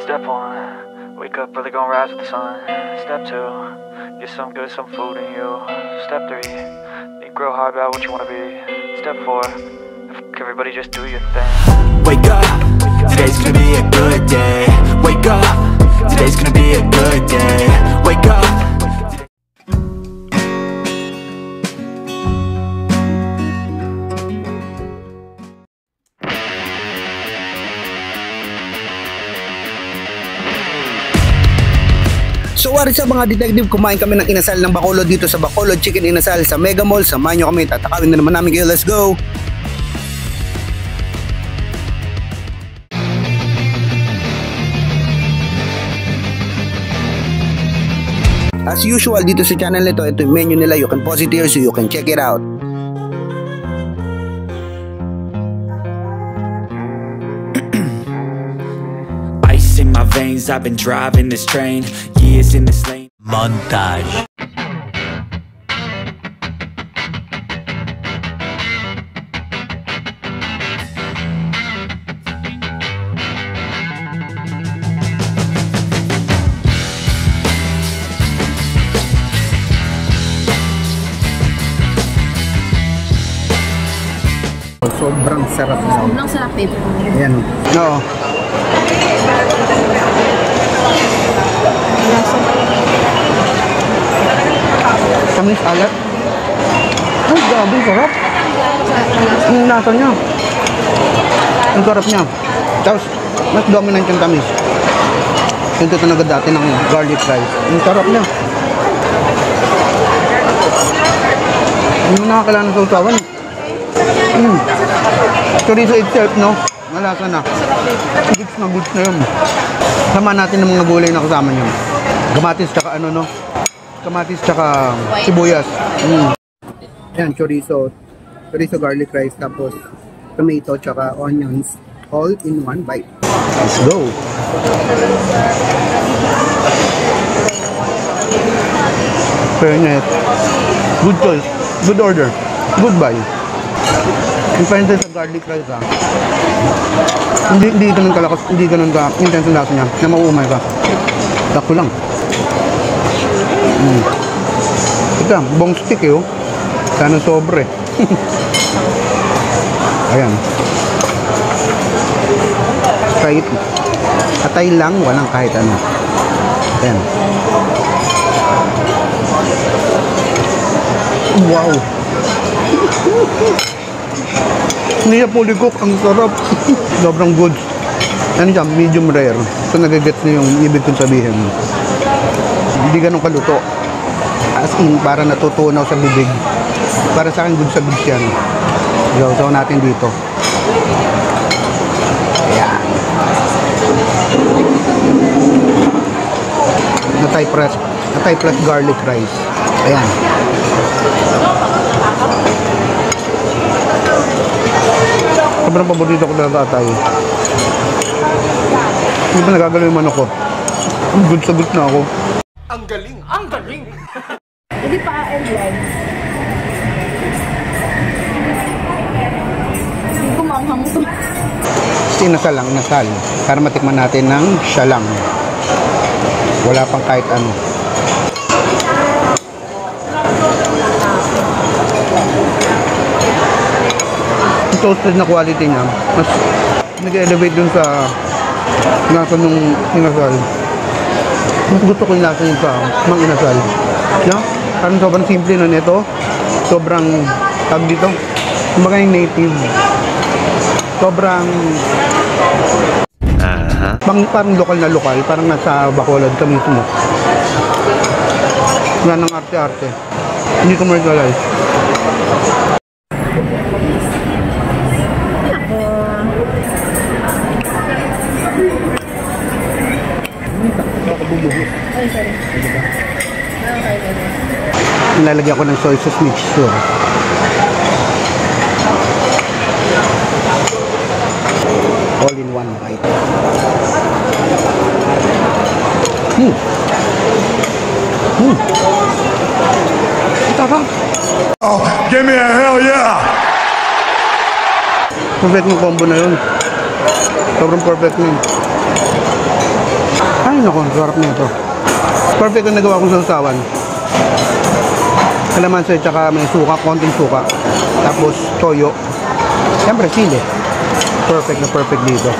Step 1, wake up early, gonna rise with the sun. Step 2, get some good, some food in you. Step 3, think real hard about what you wanna be. Step 4, everybody just do your thing. Wake up, today's gonna be a good day. Wake up, today's gonna be a good day. Wake up. So what is up mga detective, kumain kami ng inasal ng Bacolod dito sa Bacolod Chicken Inasal sa Mega Mall. Samahan nyo kami, tatakawin na naman namin kayo, let's go! As usual dito sa channel nito, ito yung menu nila, you can pause it here so you can check it out. Ice in my veins, I've been driving this train, years in this lane. Montage. Sobrang sarap na. Sobrang sarap ito. Ayan o. Oo. Tamis alat. Ay, grabe, sarap. Ang lasa niya. Ang sarap niya. Tapos, mas dominant yung tamis. Yung tutunog dati ng garlic rice. Ang sarap niya. Hindi mo nakakailangan sa usawan. Chorizo itself, no? Malasa na. Goods na yun. Sama natin ng mga gulay na kasama niyo. Kamatis tsaka ano, no? Kamatis tsaka sibuyas. Yan, chorizo. Chorizo garlic rice, tapos tomato tsaka onions. All in one bite. Let's go! Fairness. Good choice. Good order. Good buy. Depende sa garlic rice, ha. Hindi ganun kalakas, hindi ganun ka intense ang lasa niya na mauumay ka. Sakto lang. Ito, bong stick eh, oh. Sana sobre. Ayan. Kahit atay lang, walang kahit ano. Ayan. Wow. Hindi siya fully cook, ang sarap. Sobrang good. Ano siya, medium rare. So nagagets na yung ibig kong sabihin. Hindi ganun kaluto. As in, para natutunaw sa bibig. Para sa akin, good sa goods yan. Gawsaw natin dito. Ayan. Na Thai press garlic rice. Ayan. Sobrang paborito ko na tatay. Hindi pa nagagalaw yung manok ko. Good sa good na ako. Ang galing! Ang galing! Hindi pa airline. Kumanghang ito. Inasal lang, inasal. Para matikman natin ng siya lang. Wala pang kahit ano. Toasted na quality niya, mas nag-elevate dun sa lasa nung inasal. Mas gusto ko yung lasa yung mang inasal. No? Parang sobrang simple nun ito. Sobrang tag dito. Kumbaga yung native. Sobrang parang lokal na lokal. Parang nasa Bacolod ka mismo. Yan ang arte-arte. Hindi commercialized. Ay, sorry. Nilalagyan ko ng soy sauce mixture. All in one bite. Sarap. Oh, give me a hell yeah! Perfect ng combo na yun. Sobrang perfect na yun. Ay, naku, sarap nito. Perfect ang nagawa kong sausawan. Kalamansi, tsaka may suka, konting suka. Tapos, toyo. Siyempre, sili. Perfect na perfect dito.